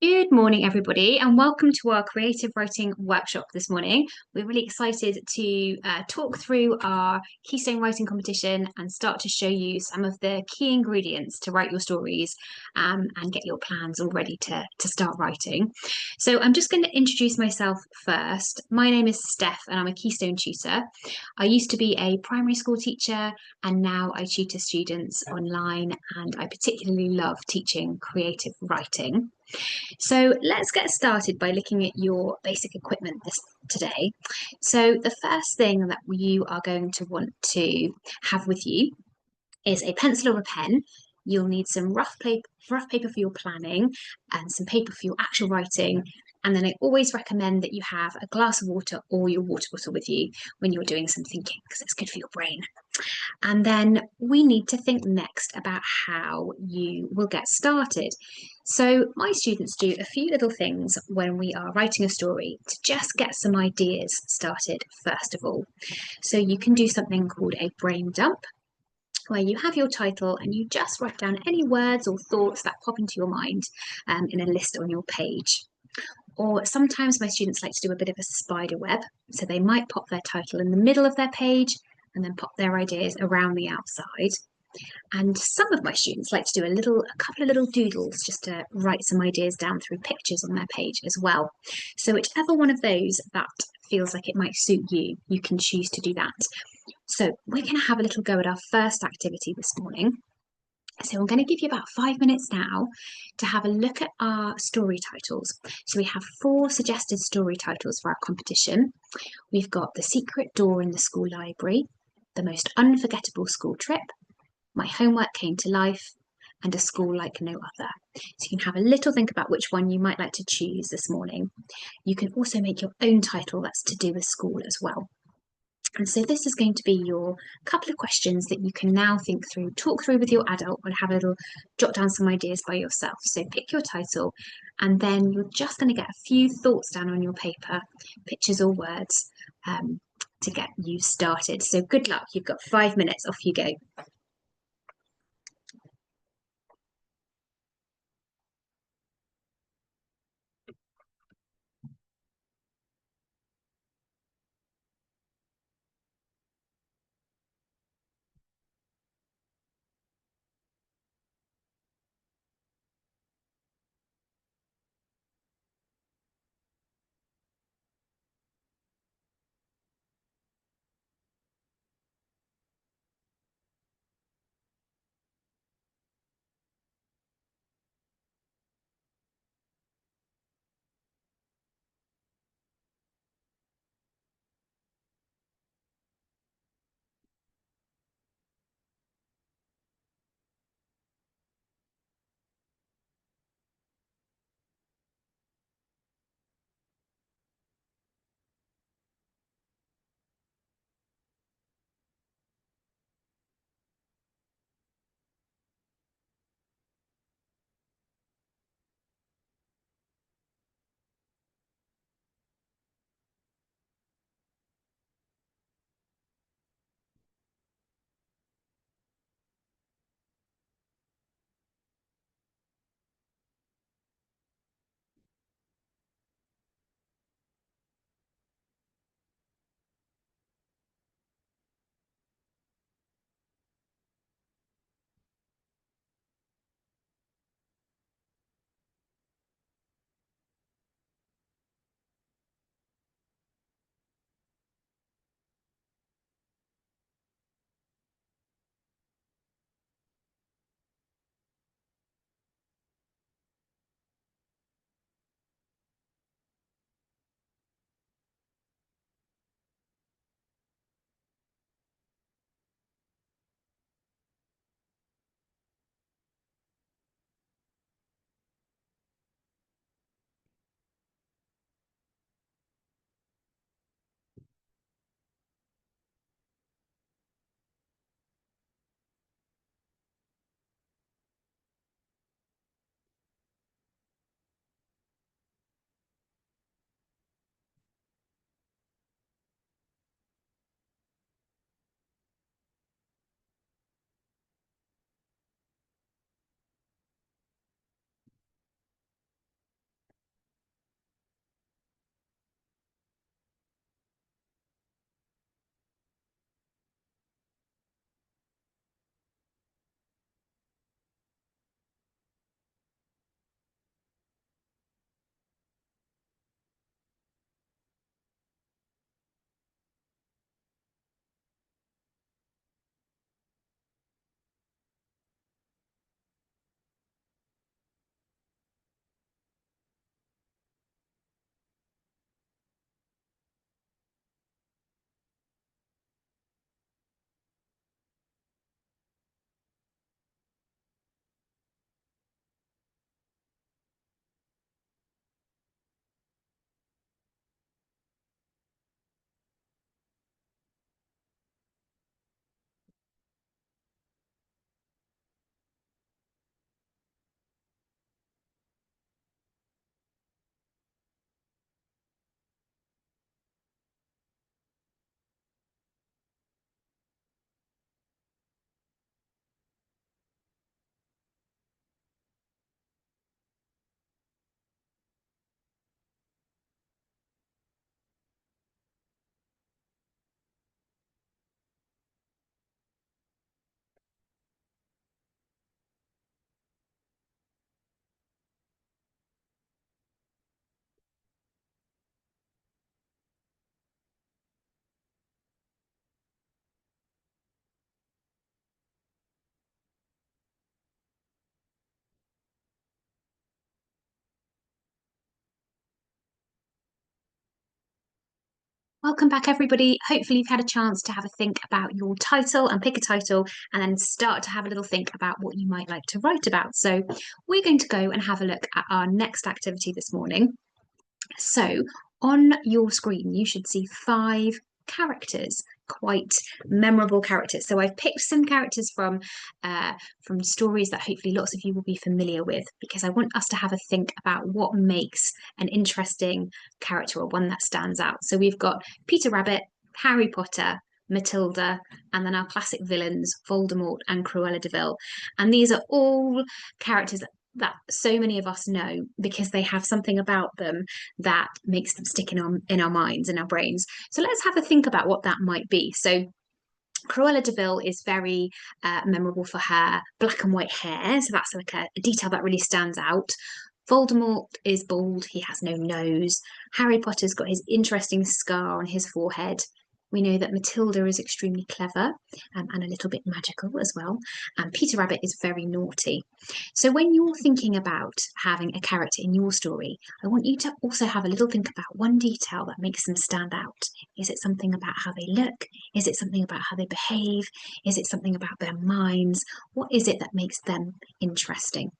Good morning, everybody, and welcome to our creative writing workshop this morning. We're really excited to talk through our Keystone Writing Competition and start to show you some of the key ingredients to write your stories and get your plans all ready to start writing. So I'm just going to introduce myself first. My name is Steph and I'm a Keystone tutor. I used to be a primary school teacher and now I tutor students online, and I particularly love teaching creative writing. So let's get started by looking at your basic equipment today. So the first thing that you are going to want to have with you is a pencil or a pen. You'll need some rough paper for your planning and some paper for your actual writing. And then I always recommend that you have a glass of water or your water bottle with you when you're doing some thinking, because it's good for your brain. And then we need to think next about how you will get started. So my students do a few little things when we are writing a story to just get some ideas started first of all. So you can do something called a brain dump, where you have your title and you just write down any words or thoughts that pop into your mind in a list on your page. Or sometimes my students like to do a bit of a spider web. So they might pop their title in the middle of their page and then pop their ideas around the outside. And some of my students like to do a couple of little doodles just to write some ideas down through pictures on their page as well. So whichever one of those that feels like it might suit you, you can choose to do that. So we're going to have a little go at our first activity this morning. So I'm going to give you about 5 minutes now to have a look at our story titles. So we have 4 suggested story titles for our competition. We've got The Secret Door in the School Library, The Most Unforgettable School Trip, My Homework Came to Life, and A School Like No Other. So you can have a little think about which one you might like to choose this morning. You can also make your own title that's to do with school as well. And so this is going to be your couple of questions that you can now think through, talk through with your adult, or have a little jot down some ideas by yourself. So pick your title, and then you're just going to get a few thoughts down on your paper, pictures or words, to get you started. So good luck. You've got 5 minutes. Off you go. Welcome back, everybody. Hopefully, you've had a chance to have a think about your title and pick a title, and then start to have a little think about what you might like to write about. So, we're going to go and have a look at our next activity this morning. So, on your screen, you should see 5 characters, quite memorable characters. So, I've picked some characters from stories that hopefully lots of you will be familiar with, because I want us to have a think about what makes an interesting character or one that stands out. So, we've got Peter Rabbit, Harry Potter, Matilda, and then our classic villains, Voldemort and Cruella de Vil. And these are all characters that so many of us know because they have something about them that makes them stick in our minds, in our brains. So let's have a think about what that might be. So Cruella de Vil is very memorable for her black and white hair. So that's like a detail that really stands out. Voldemort is bald, he has no nose. Harry Potter's got his interesting scar on his forehead. We know that Matilda is extremely clever and a little bit magical as well. And Peter Rabbit is very naughty. So when you're thinking about having a character in your story, I want you to also have a little think about one detail that makes them stand out. Is it something about how they look? Is it something about how they behave? Is it something about their minds? What is it that makes them interesting?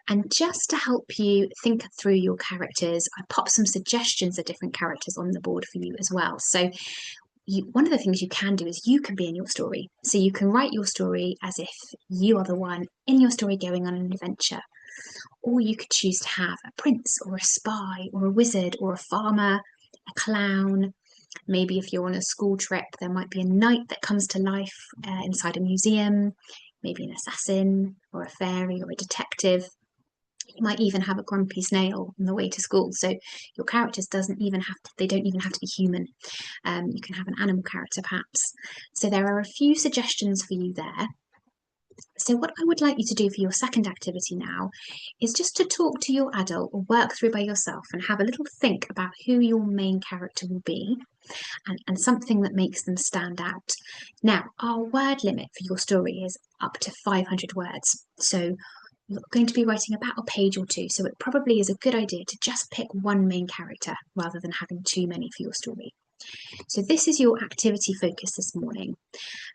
And just to help you think through your characters, I pop some suggestions of different characters on the board for you as well. So one of the things you can do is you can be in your story. So you can write your story as if you are the one in your story going on an adventure. Or you could choose to have a prince or a spy or a wizard or a farmer, a clown. Maybe if you're on a school trip, there might be a knight that comes to life inside a museum, maybe an assassin or a fairy or a detective. You might even have a grumpy snail on the way to school. So your characters they don't even have to be human. You can have an animal character perhaps. So there are a few suggestions for you there. So what I would like you to do for your second activity now is just to talk to your adult or work through by yourself and have a little think about who your main character will be and something that makes them stand out. Now, our word limit for your story is up to 500 words. So you're going to be writing about a page or two, so it probably is a good idea to just pick one main character rather than having too many for your story. So this is your activity focus this morning.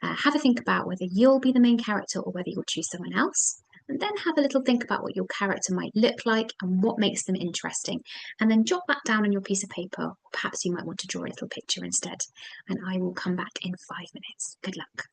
Have a think about whether you'll be the main character or whether you'll choose someone else. And then have a little think about what your character might look like and what makes them interesting. And then jot that down on your piece of paper. Or perhaps you might want to draw a little picture instead. And I will come back in 5 minutes. Good luck.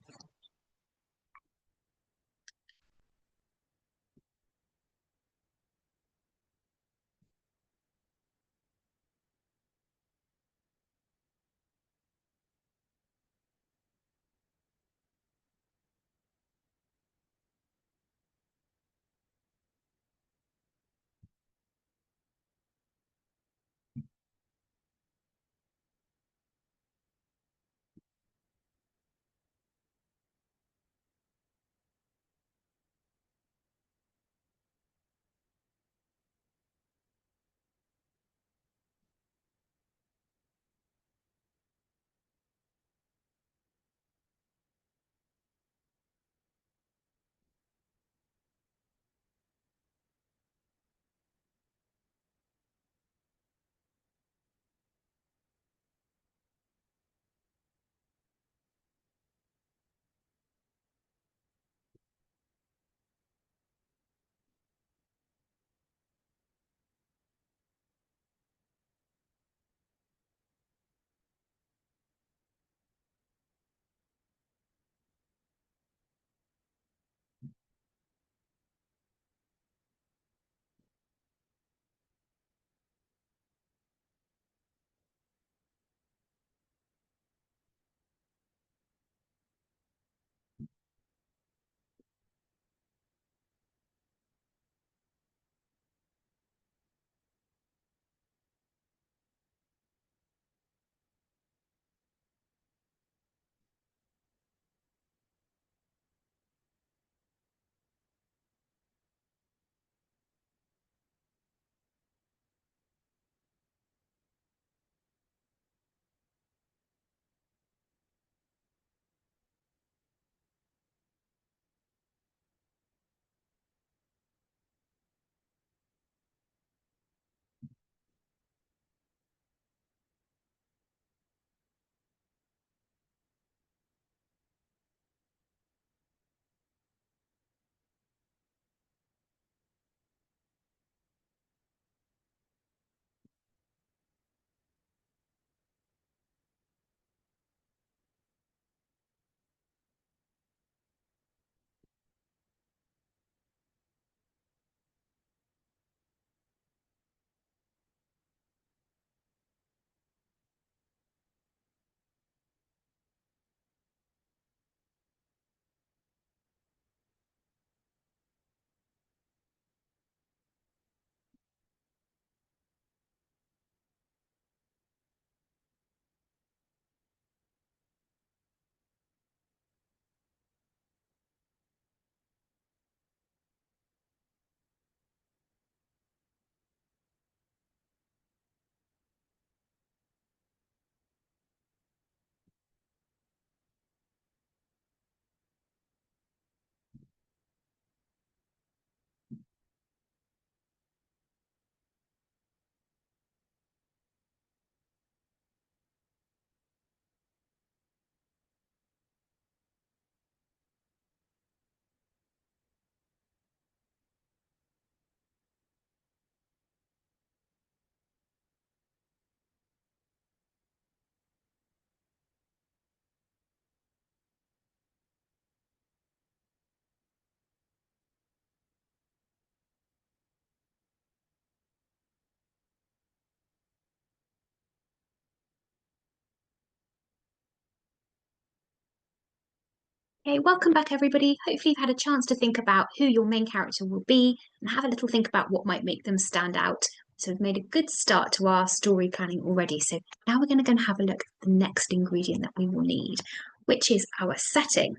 Okay, welcome back, everybody. Hopefully, you've had a chance to think about who your main character will be and have a little think about what might make them stand out. So, we've made a good start to our story planning already. So, now we're going to go and have a look at the next ingredient that we will need, which is our setting.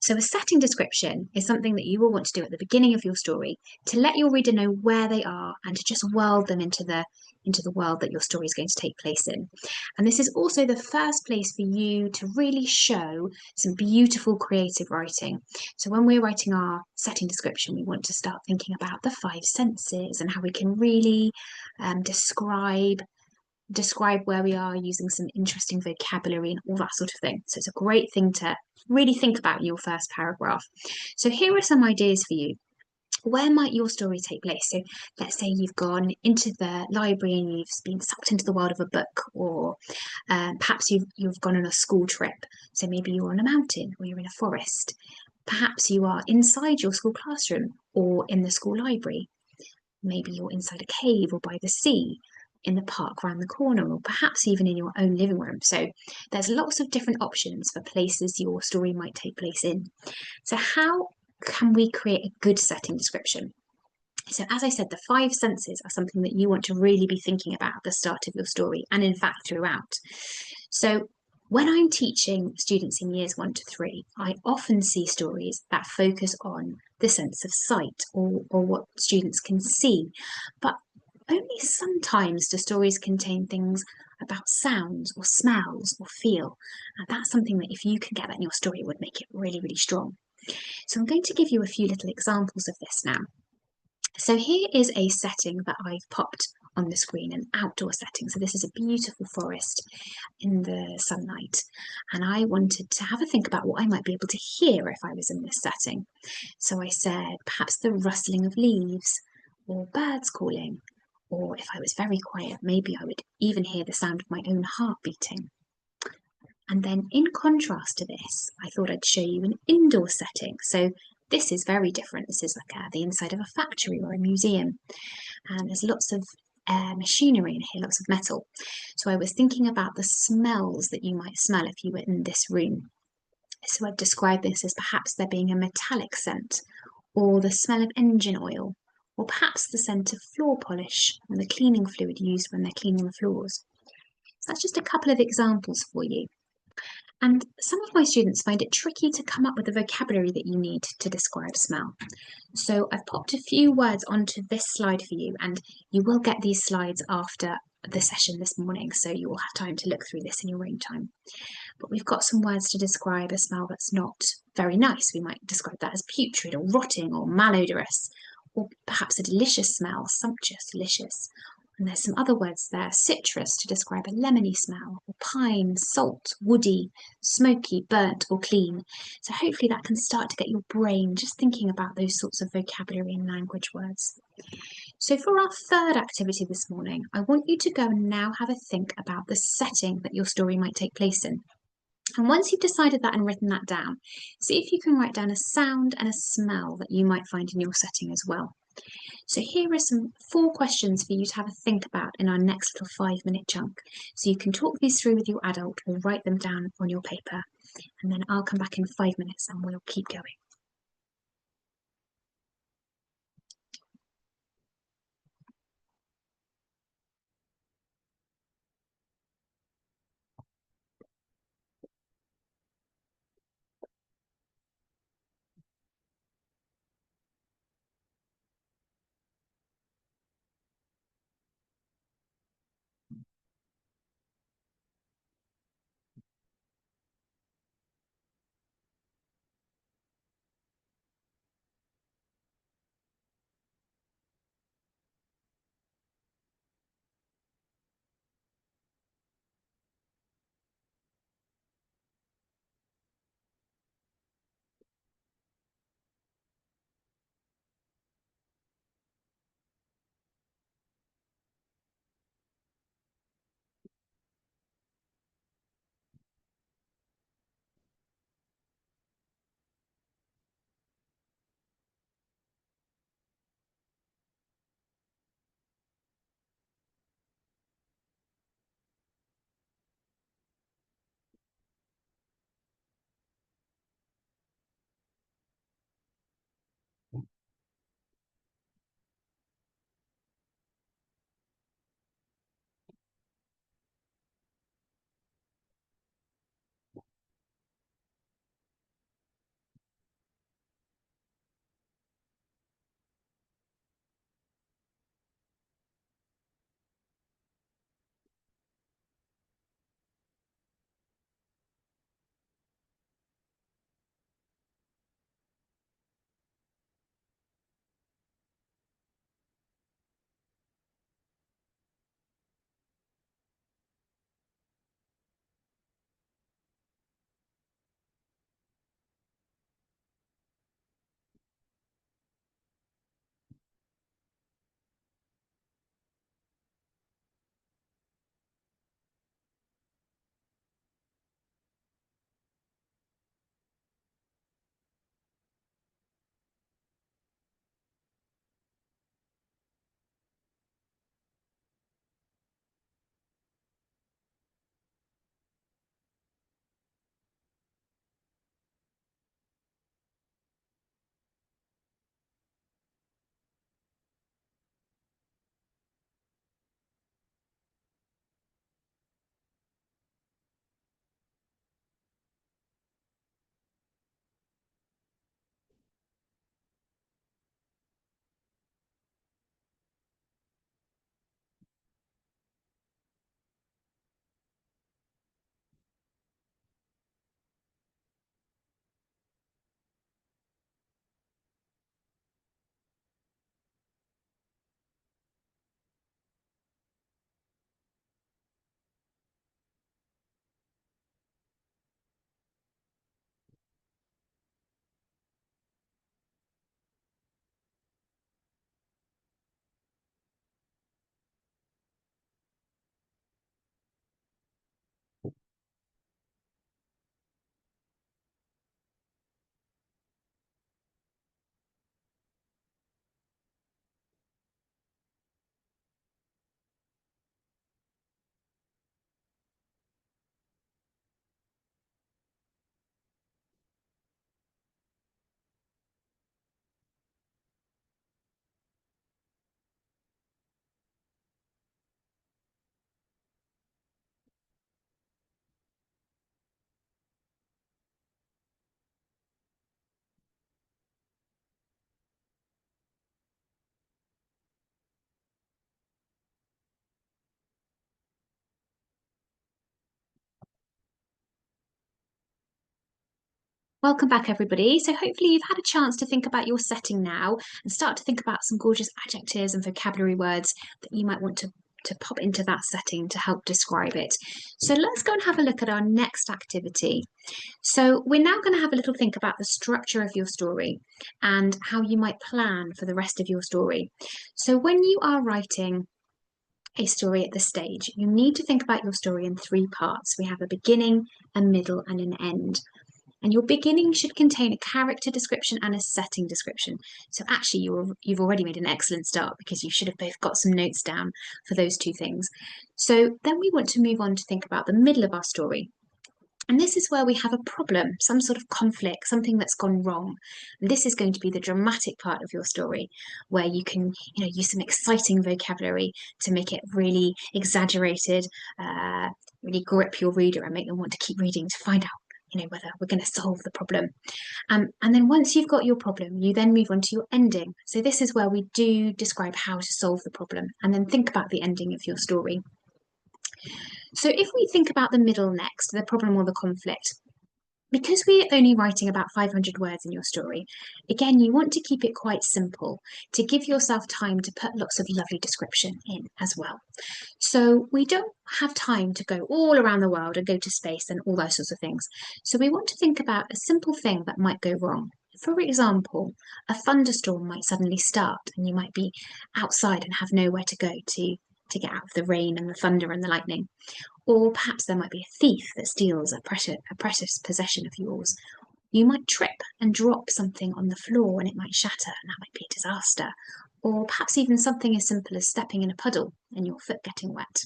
So, a setting description is something that you will want to do at the beginning of your story to let your reader know where they are and to just world them into the world that your story is going to take place in. And this is also the first place for you to really show some beautiful creative writing. So when we're writing our setting description, we want to start thinking about the five senses and how we can really describe where we are using some interesting vocabulary and all that sort of thing. So it's a great thing to really think about in your first paragraph. So here are some ideas for you. Where might your story take place? So let's say you've gone into the library and you've been sucked into the world of a book, or perhaps you've gone on a school trip. So maybe you're on a mountain or you're in a forest. Perhaps you are inside your school classroom or in the school library. Maybe you're inside a cave or by the sea, in the park round the corner, or perhaps even in your own living room. So there's lots of different options for places your story might take place in. So how can we create a good setting description? So, as I said, the five senses are something that you want to really be thinking about at the start of your story, and in fact, throughout. So, when I'm teaching students in years 1 to 3, I often see stories that focus on the sense of sight or what students can see. But only sometimes do stories contain things about sounds or smells or feel. And that's something that if you can get that in your story, it would make it really, really strong. So I'm going to give you a few little examples of this now. So here is a setting that I've popped on the screen, an outdoor setting. So this is a beautiful forest in the sunlight. And I wanted to have a think about what I might be able to hear if I was in this setting. So I said perhaps the rustling of leaves or birds calling. Or if I was very quiet, maybe I would even hear the sound of my own heart beating. And then in contrast to this, I thought I'd show you an indoor setting. So this is very different. This is like the inside of a factory or a museum. And there's lots of machinery in here, lots of metal. So I was thinking about the smells that you might smell if you were in this room. So I've described this as perhaps there being a metallic scent, or the smell of engine oil, or perhaps the scent of floor polish and the cleaning fluid used when they're cleaning the floors. So that's just a couple of examples for you. And some of my students find it tricky to come up with the vocabulary that you need to describe smell. So I've popped a few words onto this slide for you, and you will get these slides after the session this morning, so you will have time to look through this in your own time. But we've got some words to describe a smell that's not very nice. We might describe that as putrid or rotting or malodorous, or perhaps a delicious smell, sumptuous, delicious. And there's some other words there, citrus to describe a lemony smell, or pine, salt, woody, smoky, burnt, or clean. So hopefully that can start to get your brain just thinking about those sorts of vocabulary and language words. So for our third activity this morning, I want you to go and now have a think about the setting that your story might take place in. And once you've decided that and written that down, see if you can write down a sound and a smell that you might find in your setting as well. So here are some 4 questions for you to have a think about in our next little 5-minute chunk. So you can talk these through with your adult or write them down on your paper. And then I'll come back in 5 minutes and we'll keep going. Welcome back, everybody. So, hopefully, you've had a chance to think about your setting now and start to think about some gorgeous adjectives and vocabulary words that you might want to pop into that setting to help describe it. So, let's go and have a look at our next activity. So, we're now going to have a little think about the structure of your story and how you might plan for the rest of your story. So, when you are writing a story at this stage, you need to think about your story in three parts. We have a beginning, a middle, and an end. And your beginning should contain a character description and a setting description. So actually, you've already made an excellent start because you should have both got some notes down for those two things. So then we want to move on to think about the middle of our story. And this is where we have a problem, some sort of conflict, something that's gone wrong. And this is going to be the dramatic part of your story, where you can, use some exciting vocabulary to make it really exaggerated, really grip your reader and make them want to keep reading to find out, whether we're going to solve the problem. And then once you've got your problem, you then move on to your ending. So this is where we do describe how to solve the problem, and then think about the ending of your story. So if we think about the middle next, the problem or the conflict, because we're only writing about 500 words in your story, again, you want to keep it quite simple to give yourself time to put lots of lovely description in as well. So we don't have time to go all around the world and go to space and all those sorts of things. So we want to think about a simple thing that might go wrong. For example, a thunderstorm might suddenly start and you might be outside and have nowhere to go to get out of the rain and the thunder and the lightning. Or perhaps there might be a thief that steals a precious possession of yours. You might trip and drop something on the floor and it might shatter, and that might be a disaster. Or perhaps even something as simple as stepping in a puddle and your foot getting wet.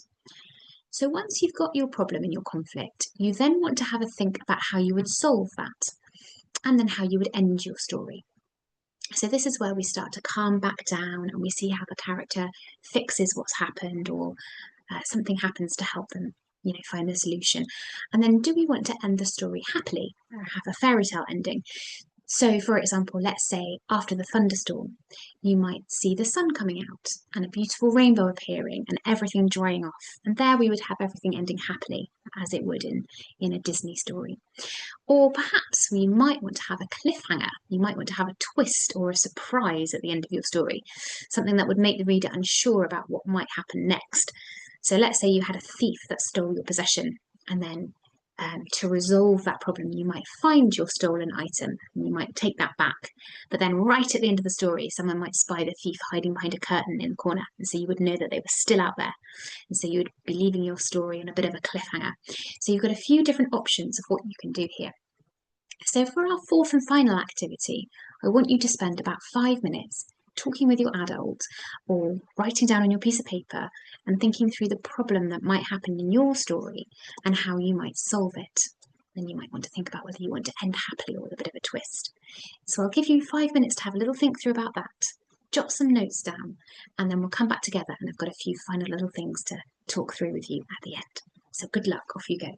So once you've got your problem and your conflict, you then want to have a think about how you would solve that and then how you would end your story. So this is where we start to calm back down and we see how the character fixes what's happened, or something happens to help them, find the solution. And then do we want to end the story happily or have a fairy tale ending? So, for example, let's say after the thunderstorm, you might see the sun coming out and a beautiful rainbow appearing and everything drying off. And there we would have everything ending happily, as it would in a Disney story. Or perhaps we might want to have a cliffhanger. You might want to have a twist or a surprise at the end of your story, something that would make the reader unsure about what might happen next. So let's say you had a thief that stole your possession, and then to resolve that problem, you might find your stolen item and you might take that back. But then, right at the end of the story, someone might spy the thief hiding behind a curtain in the corner, and so you would know that they were still out there. And so you would be leaving your story on a bit of a cliffhanger. So you've got a few different options of what you can do here. So, for our fourth and final activity, I want you to spend about 5 minutes talking with your adult or writing down on your piece of paper and thinking through the problem that might happen in your story and how you might solve it. Then you might want to think about whether you want to end happily or with a bit of a twist. So I'll give you 5 minutes to have a little think through about that. Jot some notes down, and then we'll come back together and I've got a few final little things to talk through with you at the end. So good luck, off you go.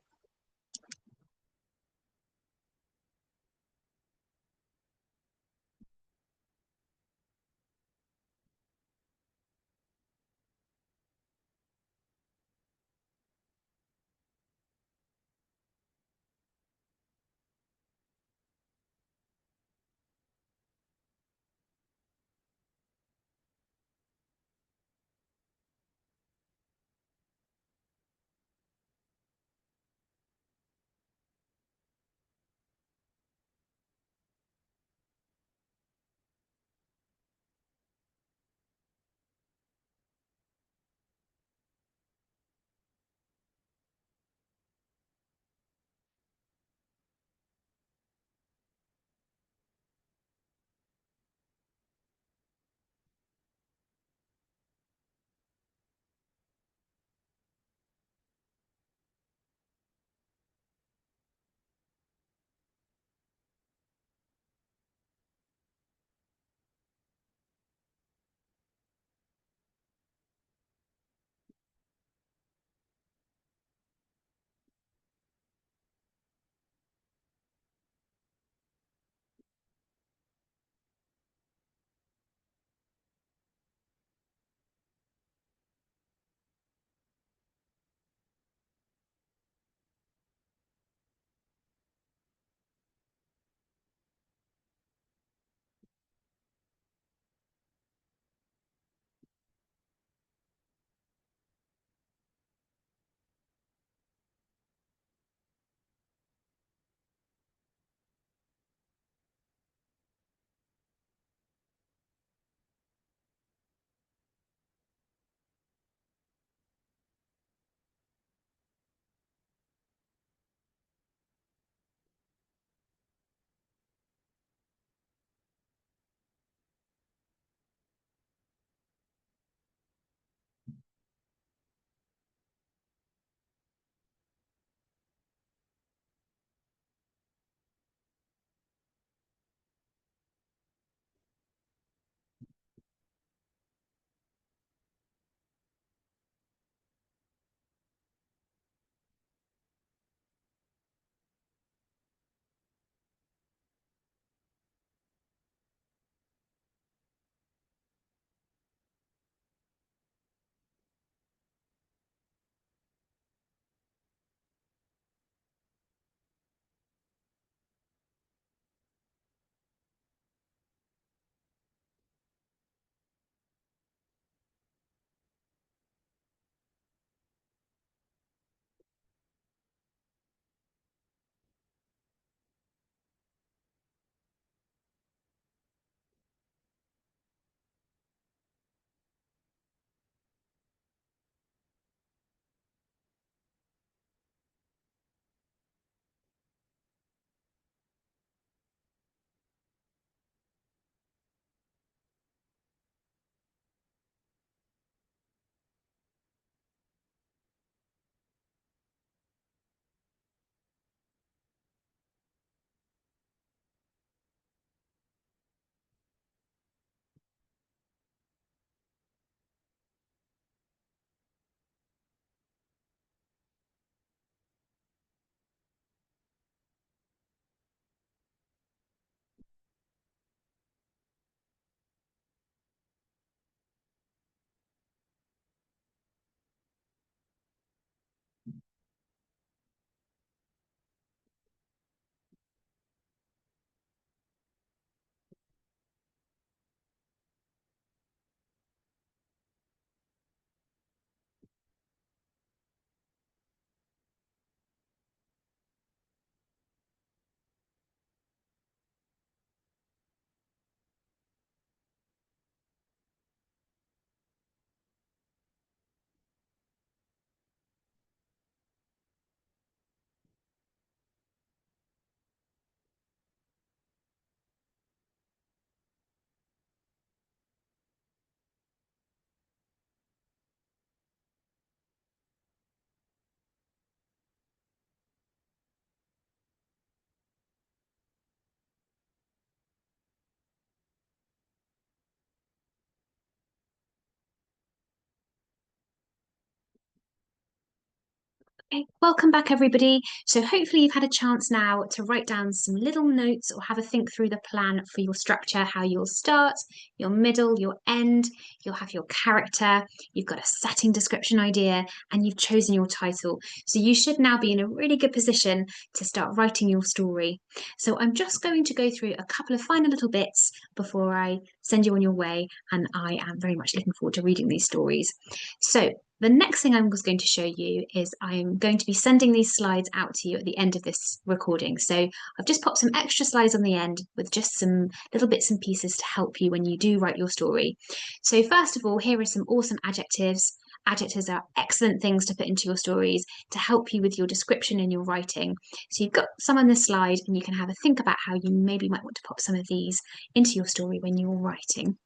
Okay, welcome back, everybody. So hopefully you've had a chance now to write down some little notes or have a think through the plan for your structure, how you'll start, your middle, your end, you'll have your character, you've got a setting description idea, and you've chosen your title. So you should now be in a really good position to start writing your story. So I'm just going to go through a couple of final little bits before I send you on your way, and I am very much looking forward to reading these stories. So the next thing I'm just going to show you is I'm going to be sending these slides out to you at the end of this recording. So I've just popped some extra slides on the end with just some little bits and pieces to help you when you do write your story. So first of all, here are some awesome adjectives. Adjectives are excellent things to put into your stories to help you with your description and your writing. So you've got some on this slide and you can have a think about how you maybe might want to pop some of these into your story when you're writing.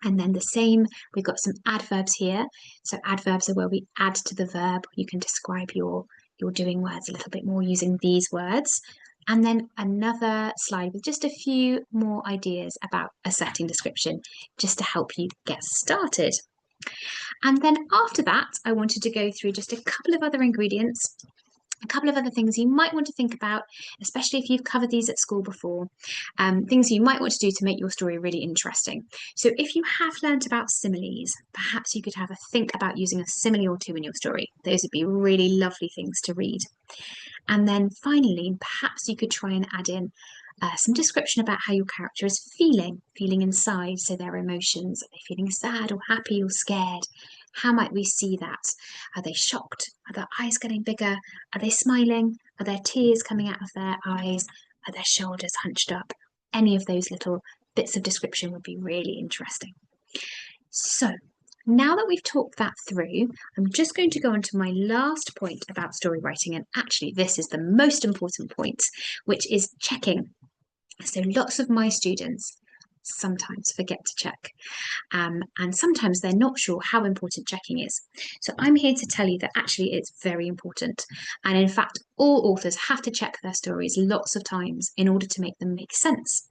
And then the same, we've got some adverbs here. So adverbs are where we add to the verb. You can describe your doing words a little bit more using these words. And then another slide with just a few more ideas about a setting description, just to help you get started. And then after that, I wanted to go through just a couple of other ingredients, a couple of other things you might want to think about, especially if you've covered these at school before, things you might want to do to make your story really interesting. So if you have learnt about similes, perhaps you could have a think about using a simile or two in your story. Those would be really lovely things to read. And then finally, perhaps you could try and add in some description about how your character is feeling inside, so their emotions. Are they feeling sad or happy or scared? How might we see that? Are they shocked? Are their eyes getting bigger? Are they smiling? Are there tears coming out of their eyes? Are their shoulders hunched up? Any of those little bits of description would be really interesting. So now that we've talked that through, I'm just going to go on to my last point about story writing. And actually, this is the most important point, which is checking. So lots of my students sometimes forget to check. And sometimes they're not sure how important checking is. So I'm here to tell you that actually it's very important. And in fact, all authors have to check their stories lots of times in order to make them make sense.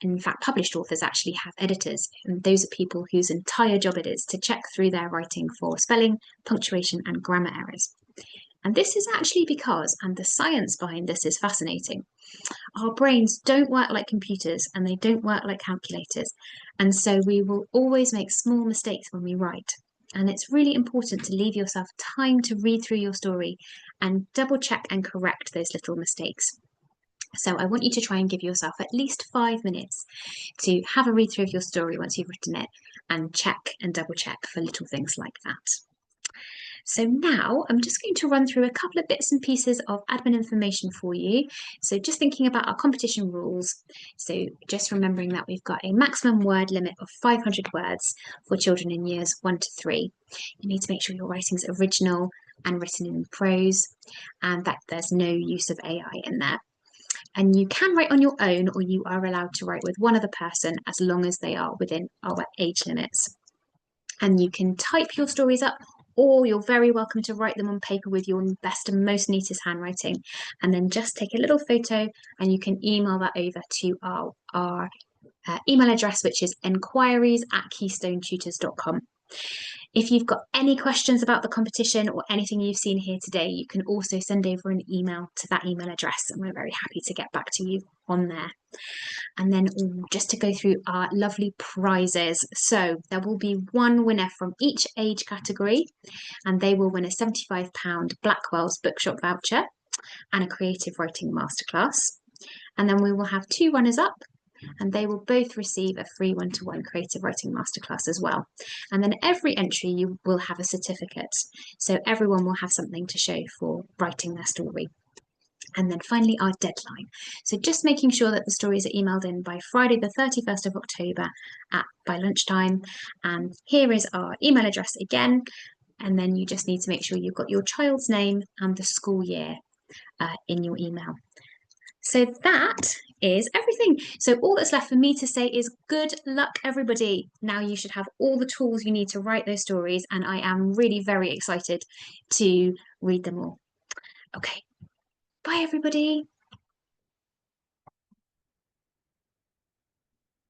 In fact, published authors actually have editors, and those are people whose entire job it is to check through their writing for spelling, punctuation, and grammar errors. And this is actually because, and the science behind this is fascinating, our brains don't work like computers and they don't work like calculators. And so we will always make small mistakes when we write. And it's really important to leave yourself time to read through your story and double check and correct those little mistakes. So I want you to try and give yourself at least 5 minutes to have a read through of your story once you've written it and check and double check for little things like that. So now I'm just going to run through a couple of bits and pieces of admin information for you. So just thinking about our competition rules. So just remembering that we've got a maximum word limit of 500 words for children in years 1 to 3. You need to make sure your writing's original and written in prose, and that there's no use of AI in there. And you can write on your own, or you are allowed to write with one other person as long as they are within our age limits. And you can type your stories up, or you're very welcome to write them on paper with your best and most neatest handwriting, and then just take a little photo and you can email that over to our email address, which is enquiries@keystonetutors.com. If you've got any questions about the competition or anything you've seen here today, you can also send over an email to that email address, and we're very happy to get back to you on there. And then just to go through our lovely prizes. So there will be one winner from each age category, and they will win a £75 Blackwell's Bookshop voucher and a creative writing masterclass. And then we will have 2 runners up, and they will both receive a free one-to-one creative writing masterclass as well. And then every entry you will have a certificate, so everyone will have something to show for writing their story. And then finally, our deadline. So just making sure that the stories are emailed in by Friday the 31st of October by lunchtime. And here is our email address again. And then you just need to make sure you've got your child's name and the school year in your email. So that is everything. So all that's left for me to say is good luck, everybody. Now you should have all the tools you need to write those stories, and I am really very excited to read them all. Okay, bye everybody.